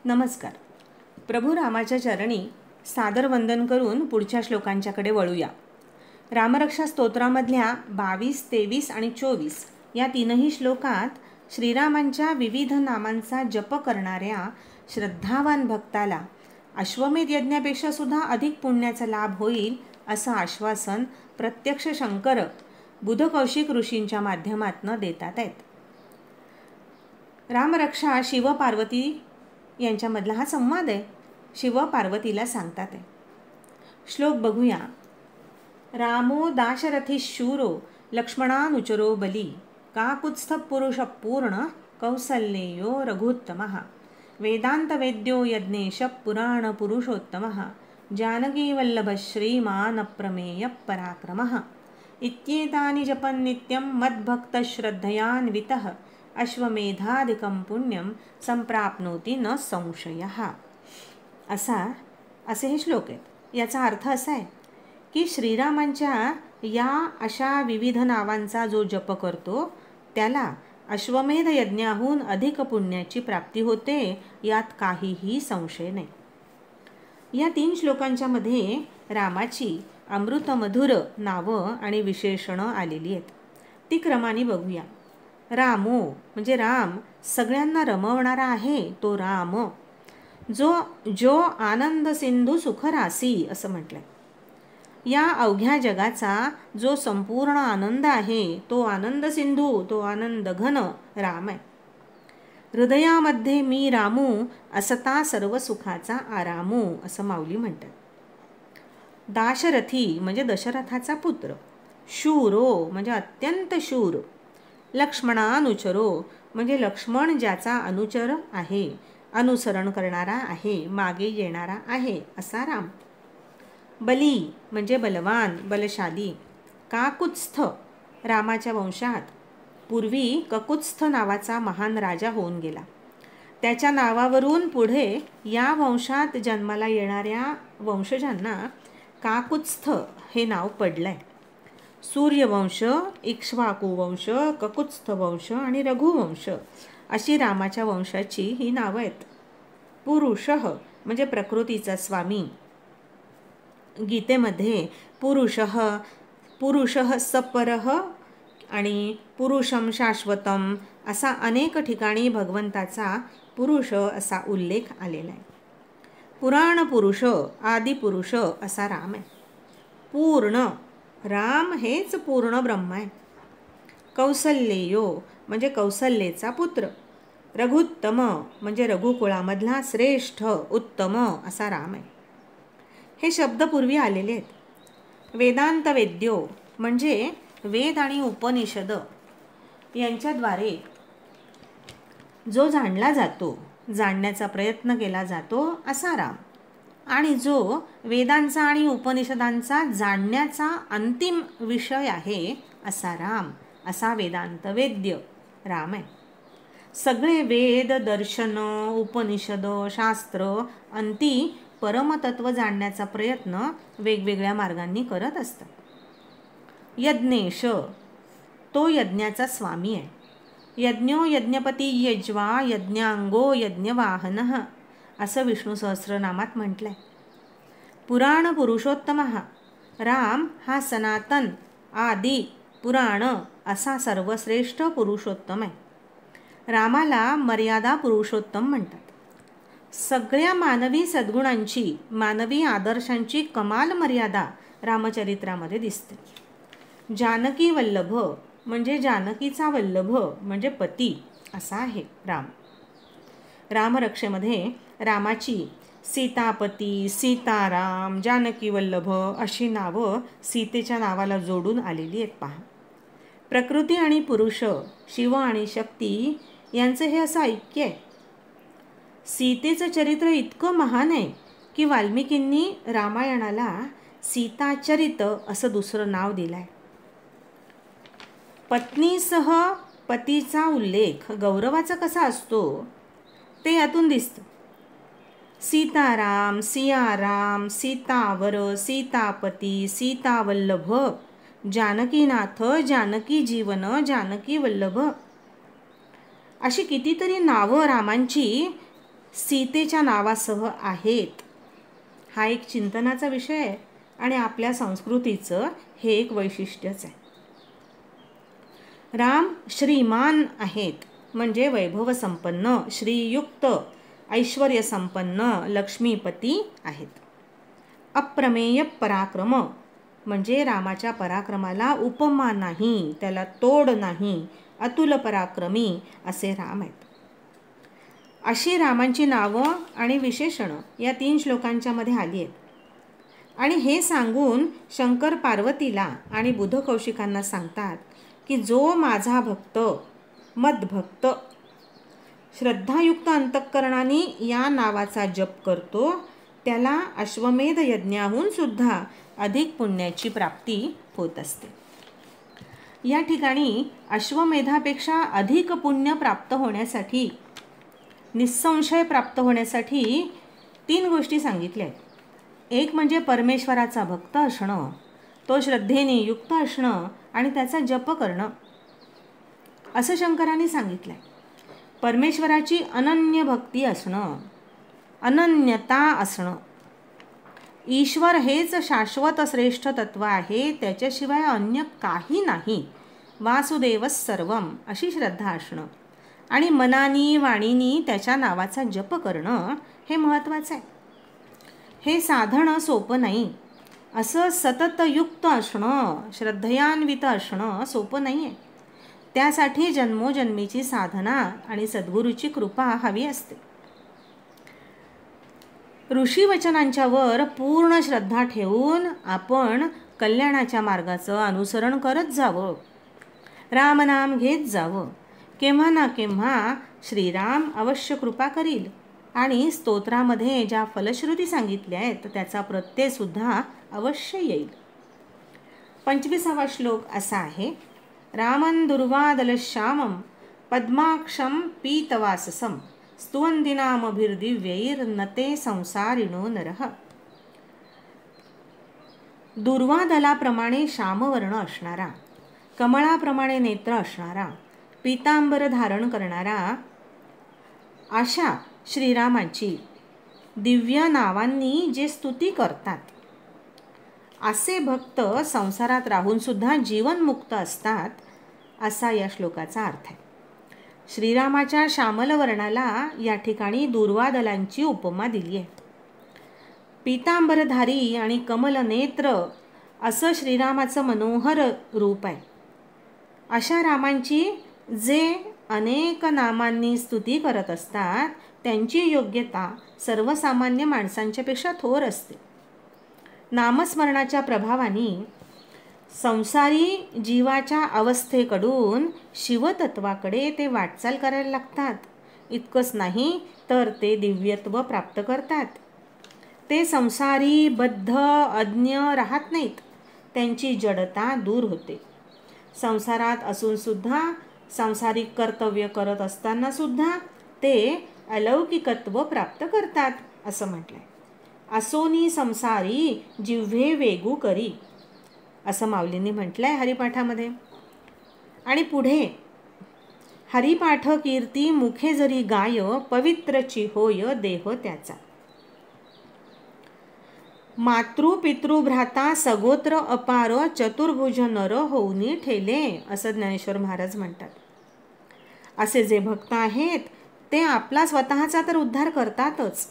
नमस्कार. प्रभू रामाच्या चरणी सादर वंदन करून पुढच्या श्लोकांच्याकडे वळूया. रामरक्षा स्तोत्रामधल्या 22, 23 आणि 24 या तीनही श्लोकात श्रीरामांच्या विविध नामांचा जप करणाऱ्या श्रद्धावान भक्ताला अश्वमेध यज्ञापेक्षा सुद्धा अधिक पुण्याचा लाभ होईल असं आश्वासन प्रत्यक्ष शंकर बुधकौशिक ऋषींच्या माध्यमातून देतात आहेत. रामरक्षा शिव पार्वती यांच्यामधला हा संवाद आहे. शिव पार्वतीला सांगतात आहे. श्लोक बघूया. रामो दाशरथी शूरो लक्ष्मणानुचरो बली काकुत्स्थ पुरुष पूर्ण कौसल्येयो रघुत्तमः वेदांत वेद्यो यज्ञेश पुराण पुरुषोत्तमः जानकी वल्लभ श्रीमान प्रमेय पराक्रमः इत्येतानि जपन् नित्यं मद्भक्त श्रद्धयान्वितः अश्वमेधादिकं पुण्यं संप्राप्नोति न संशयः. असे हे श्लोक आहेत. याचा अर्थ असा आहे की श्रीरामांच्या या अशा विविध नावांचा जो जप करतो त्याला अश्वमेध यज्ञाहून अधिक पुण्याची प्राप्ती होते, यात काहीही संशय नाही. या 3 श्लोकांच्या मध्ये रामाची अमृतमधुर नावं आणि विशेषणं आलेली आहेत. ती क्रमाने बघूया. रामो म्हणजे राम, सगळ्यांना रमवणारा आहे तो राम, जो आनंद सिंधू सुखरासी असं म्हटलंय. या अवघ्या जगाचा जो संपूर्ण आनंद आहे तो आनंद सिंधू, तो आनंद घन राम आहे. हृदयामध्ये मी रामू असता सर्व सुखाचा आरामू असं माऊली म्हणतात. दाशरथी म्हणजे दशरथाचा पुत्र, शूरो म्हणजे अत्यंत शूर, लक्ष्मणानुचरो म्हणजे लक्ष्मण ज्याचा अनुचर आहे, अनुसरण करणारा आहे, मागे येणारा आहे असा राम. बली म्हणजे बलवान, बलशाली. काकुत्स्थ रामाच्या वंशात पूर्वी ककुत्स्थ नावाचा महान राजा होऊन गेला. त्याच्या नावावरून पुढे या वंशात जन्माला येणाऱ्या वंशजांना काकुत्स्थ हे नाव पडलंय. सूर्यवंश, इक्ष्वाकू वंश, ककुत्स्थ वंश आणि रघुवंश अशी रामाच्या वंशाची ही नावं आहेत. पुरुषः म्हणजे प्रकृतीचा स्वामी. गीतेमध्ये पुरुषः सपरः आणि पुरुषम शाश्वतम असा अनेक ठिकाणी भगवंताचा पुरुष असा उल्लेख आलेला आहे. पुराण पुरुष, आदिपुरुष असा राम आहे. पूर्ण राम हेच पूर्ण ब्रह्म आहे. कौसल्येयो म्हणजे कौसल्येचा पुत्र. रघुत्तम म्हणजे रघुकुळामधला श्रेष्ठ उत्तम असा राम आहे. हे शब्द पूर्वी आलेले आहेत. वेदांत वेद्यो म्हणजे वेद आणि उपनिषद यांच्याद्वारे जो जाणला जातो, जाणण्याचा प्रयत्न केला जातो असा राम. आणि जो वेदांचा आणि उपनिषदांचा जाणण्याचा अंतिम विषय आहे असा राम, असा वेदांत वेद्य राम आहे. सगळे वेद, दर्शन, उपनिषद, शास्त्र अंती परमतत्व जाणण्याचा प्रयत्न वेगवेगळ्या मार्गांनी करत असतात. यज्ञेश तो यज्ञाचा स्वामी आहे. यज्ञो यज्ञपती यज्वा यज्ञांगो यज्ञवाहनः असं विष्णू सहस्रनामात म्हटलंय. पुराण पुरुषोत्तमः राम हा सनातन, आदी, पुराण असा सर्वश्रेष्ठ पुरुषोत्तम आहे. रामाला मर्यादा पुरुषोत्तम म्हणतात. सगळ्या मानवी सद्गुणांची, मानवी आदर्शांची कमाल मर्यादा रामचरित्रामध्ये दिसते. जानकी वल्लभ म्हणजे जानकीचा वल्लभ म्हणजे पती असा आहे राम. रामरक्षेमध्ये रामाची सीतापती, सीताराम, जानकी वल्लभ अशी नावं सीतेच्या नावाला जोडून आलेली आहेत पहा. प्रकृती आणि पुरुष, शिव आणि शक्ती यांचं हे असं ऐक्य आहे. सीतेचं चरित्र इतकं महान आहे की वाल्मिकींनी रामायणाला सीताचरित असं दुसरं नाव दिलं आहे. पत्नीसह पतीचा उल्लेख गौरवाचा कसा असतो ते यातून दिसतं. सीताराम, सियाराम, सीतावर, सीतापती, सीतावल्लभ, जानकीनाथ, जानकी जीवन, जानकी वल्लभ अशी कितीतरी नावं रामांची सीतेच्या नावासह आहेत. हा एक चिंतनाचा विषय आहे आणि आपल्या संस्कृतीचं हे एक वैशिष्ट्यच आहे. राम श्रीमान आहेत म्हणजे वैभव संपन्न, श्रीयुक्त, ऐश्वर्य संपन्न, लक्ष्मीपती आहेत. अप्रमेय पराक्रम म्हणजे रामाच्या पराक्रमाला उपमा नाही, त्याला तोड नाही, अतुल पराक्रमी असे राम आहेत. अशी रामांची नावं आणि विशेषणं या 3 श्लोकांच्या मध्ये आली आहेत. आणि हे सांगून शंकर पार्वतीला आणि बुधकौशिकांना सांगतात की जो माझा भक्त, मद्भक्त, श्रद्धायुक्त अंतःकरणाने या नावाचा जप करतो त्याला अश्वमेध यज्ञाहून सुद्धा अधिक पुण्याची प्राप्ती होत असते. या ठिकाणी अश्वमेधापेक्षा अधिक पुण्य प्राप्त होण्यासाठी, निस्संशय प्राप्त होण्यासाठी 3 गोष्टी सांगितल्या आहेत. एक म्हणजे परमेश्वराचा भक्त असणं, तो श्रद्धेने युक्त असणं आणि त्याचा जप करणं, असं शंकरांनी सांगितलं आहे. परमेश्वराची अनन्य भक्ती असणं, अनन्यता असणं. ईश्वर हेच शाश्वत श्रेष्ठ तत्व आहे, त्याच्याशिवाय अन्य काही नाही, वासुदेव सर्वम अशी श्रद्धा असणं आणि मनानी वाणीनी त्याच्या नावाचा जप करणं हे महत्त्वाचं आहे. हे साधणं सोपं नाही. असं सततयुक्त असणं, श्रद्धयान्वित असणं सोपं नाही आहे. त्यासाठी जन्मोजन्मीची साधना आणि सद्गुरूची कृपा हवी असते. ऋषीवचनांच्यावर पूर्ण श्रद्धा ठेवून आपण कल्याणाच्या मार्गाचं अनुसरण करत जावं, रामनाम घेत जावं. केव्हा ना केव्हा श्रीराम अवश्य कृपा करील आणि स्तोत्रामध्ये ज्या फलश्रुती सांगितल्या आहेत त्याचा प्रत्ययसुद्धा अवश्य येईल. 25वा श्लोक असा आहे. रामं दुर्वादलश्यामं पद्माक्षं पीतवाससं स्तुवन्दिनामभिर्दिव्यैर्नते संसारिणो नरः. दुर्वादलाप्रमाणे श्यामवर्ण असणारा, कमळाप्रमाणे नेत्र असणारा, पीतांबर धारण करणारा अशा श्रीरामाची दिव्य नावांनी जे स्तुती करतात असे भक्त संसारात राहून सुद्धा जीवनमुक्त असतात, असा या श्लोकाचा अर्थ आहे. श्रीरामाच्या श्यामल वर्णाला या ठिकाणी दुर्वादलांची उपमा दिली आहे. पीतांबरधारी आणि कमल नेत्र असं श्रीरामाचं मनोहर रूप आहे. अशा रामांची जे अनेक नामांनी स्तुती करत असतात त्यांची योग्यता सर्वसामान्य माणसांच्या पेक्षा थोर असते. नामस्मरणाच्या प्रभावाने संसारी जीवाच्या अवस्थेकडून शिवतत्वाकडे ते वाटचाल करायला लागतात. इतकंच नाही तर ते दिव्यत्व प्राप्त करतात. ते संसारी बद्ध अज्ञ राहत नाहीत, त्यांची जडता दूर होते. संसारात असून सुद्धा, सांसारिक कर्तव्य करत असताना सुद्धा ते अलौकिकत्व प्राप्त करतात असं म्हटलंय. असोनी संसारी जिव्हे वेगू करी असं माऊलींनी म्हटलंय हरिपाठामध्ये. आणि पुढे हरिपाठ कीर्ती मुखे जरी गाय पवित्रची होय देह त्याचा. मातृ पितृ भ्राता सगोत्र अपार चतुर्भुज नर होऊनी ठेले असं ज्ञानेश्वर महाराज म्हणतात. असे जे भक्त आहेत ते आपला स्वतःचा तर उद्धार करतातच,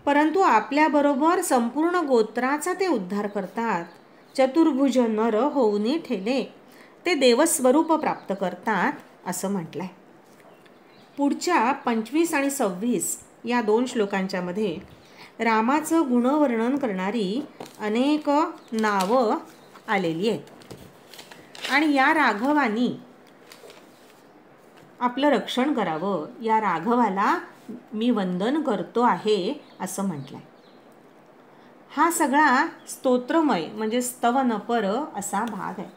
परंतु आपल्याबरोबर संपूर्ण गोत्राचा ते उद्धार करतात. चतुर्भुज नर होऊनी ठेले, ते देवस्वरूप प्राप्त करतात असं म्हटलंय. पुढच्या 25 आणि 26 या 2 श्लोकांच्या मध्ये रामाचं गुणवर्णन करणारी अनेक नावं आलेली आहेत. आणि या राघवानी आपलं रक्षण करावं, या राघवाला मी वंदन करतो आहे असं म्हटलंय. हा सगळा स्तोत्रमय म्हणजे स्तवनपर असा भाग आहे.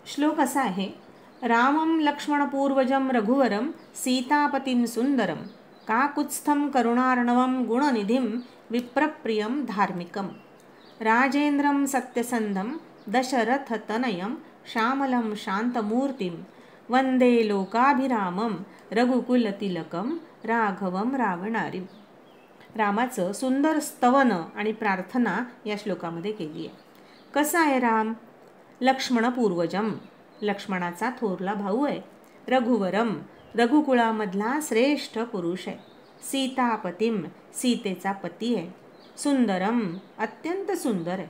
श्लोक असा आहे. रामं लक्ष्मणपूर्वजं रघुवरं सीतापतिं सुंदरं काकुत्स्थं करुणार्णवं गुणनिधिं विप्रप्रियं धार्मिकं राजेन्द्रं सत्यसंधं दशरथतनयं श्यामलं शान्तमूर्तिं वंदे लोकाभिरामम रघुकुलतिलकम राघवम रावणारी. रामाचं सुंदर स्तवन आणि प्रार्थना या श्लोकामध्ये केली आहे. कसा आहे राम? लक्ष्मण पूर्वजम, लक्ष्मणाचा थोरला भाऊ आहे. रघुवरम, रघुकुळामधला श्रेष्ठ पुरुष आहे. सीतापतिम, सीतेचा पती आहे. सुंदरम, अत्यंत सुंदर आहे.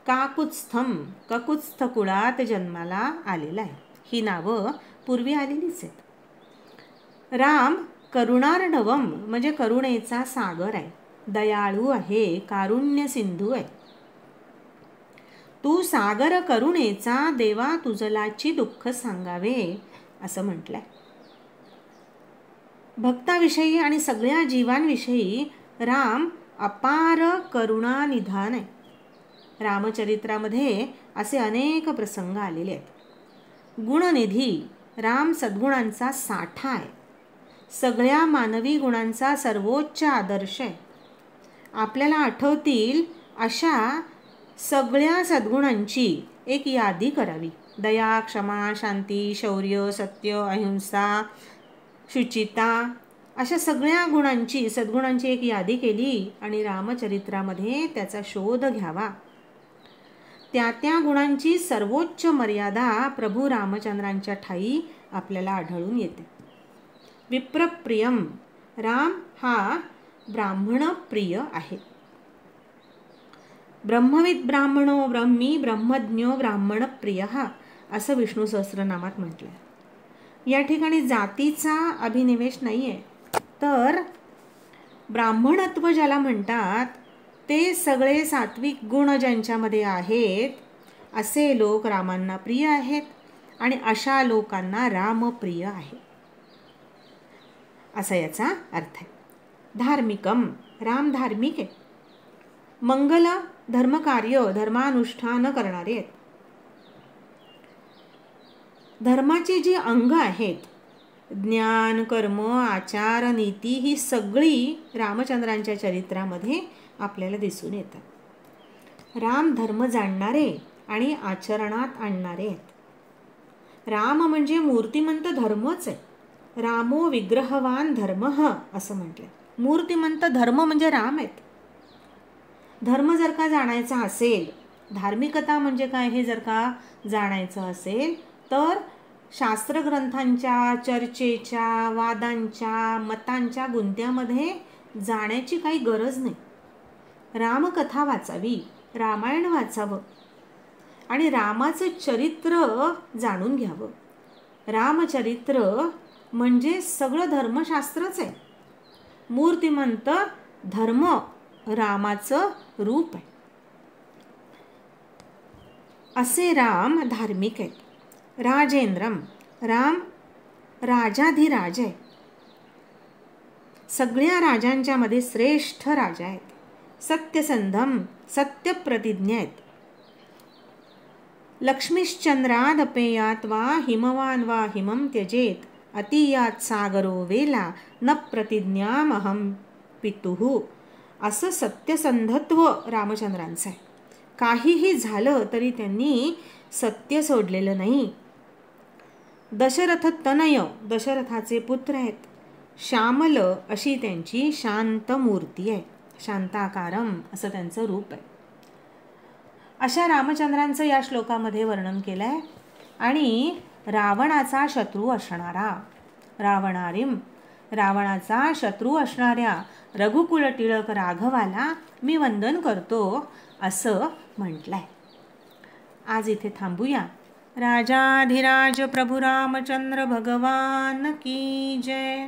काकुत्स्थम, ककुत्स्थ कुळात जन्माला आलेला आहे. ही नावं पूर्वी आलेलीच आहेत. राम करुणार्णवम म्हणजे करुणेचा सागर आहे. दयाळू आहे, कारुण्य सिंधू आहे. तू सागर करुणेचा, देवा तुझलाची दुःख सांगावे असं म्हटलंय. भक्ताविषयी आणि सगळ्या जीवांविषयी राम अपार करुणा निधान आहे. रामचरित्रामध्ये असे अनेक प्रसंग आलेले आहेत. गुणनिधी, राम सद्गुणांचा साठा आहे. सगळ्या मानवी गुणांचा सर्वोच्च आदर्श आहे. आपल्याला आठवतील अशा सगळ्या सद्गुणांची एक यादी करावी. दया, क्षमा, शांती, शौर्य, सत्य, अहिंसा, शुचिता अशा सगळ्या गुणांची, सद्गुणांची एक यादी केली आणि रामचरित्रामध्ये त्याचा शोध घ्यावा. त्या गुणांची सर्वोच्च मर्यादा प्रभू रामचंद्रांच्या ठाई आपल्याला आढळून येते. विप्रप्रियम, राम हा ब्राह्मणप्रिय आहे. ब्रह्मविद ब्राह्मणो ब्रह्मी ब्रह्मज्ञो ब्राह्मणप्रिय असं विष्णू सहस्रनामात म्हटलंय. या ठिकाणी जातीचा अभिनिवेश नाही आहे, तर ब्राह्मणत्व ज्याला म्हणतात ते सगळे सात्विक गुण ज्यांच्यामध्ये आहेत असे लोक रामांना प्रिय आहेत आणि अशा लोकांना रामप्रिय आहे असा याचा अर्थ आहे. धार्मिकम, राम धार्मिक आहे. मंगल, धर्मकार्य, धर्मानुष्ठान करणारे आहेत. धर्माची जी अंग आहेत, ज्ञान, कर्म, आचार, नीती ही सगळी रामचंद्रांच्या चरित्रामध्ये आपल्याला दिसून येतात. राम धर्म जाणणारे आणि आचरणात आणणारे आहेत. राम म्हणजे मूर्तिमंत धर्मच आहे. रामो विग्रहवान धर्म असं म्हटलंय. मूर्तिमंत धर्म म्हणजे राम आहेत. धर्म जर का जाणायचा असेल, धार्मिकता म्हणजे काय हे जर का जाणायचं असेल, तर शास्त्रग्रंथांच्या, चर्चेच्या, वादांच्या, मतांच्या गुंत्यामध्ये जाण्याची काही गरज नाही. रामकथा वाचावी, रामायण वाचावं आणि रामाचं चरित्र जाणून घ्यावं. रामचरित्र म्हणजे सगळं धर्मशास्त्रच आहे. मूर्तिमंत धर्म रामाचं रूप आहे. असे राम धार्मिक आहेत. राजेंद्रम, राम राजाधिराज आहे. सगळ्या राजांच्या मध्ये श्रेष्ठ राजा आहेत. सत्यसंधम, सत्यप्रतिज्ञ आहेत. लक्ष्मीश्चंद्रादपेयात वा हिमवान वा हिमं त्यजेत अतियात सागरो वेला न प्रतिज्ञामहं पितुः असं सत्यसंधत्व रामचंद्रांचं आहे. काहीही झालं तरी त्यांनी सत्य सोडलेलं नाही. दशरथ तनय, दशरथाचे पुत्र आहेत. श्यामल अशी त्यांची शांत मूर्ती आहे. शांताकारम असं त्यांचं रूप आहे. अशा रामचंद्रांचं या श्लोकामध्ये वर्णन केलं आहे. आणि रावणाचा शत्रू असणारा, रावणारीम, रावणाचा शत्रू असणाऱ्या रघुकुल टिळक राघवाला मी वंदन करतो असं म्हटलंय. आज इथे थांबूया. राजाधिराज प्रभू रामचंद्र भगवान की जय.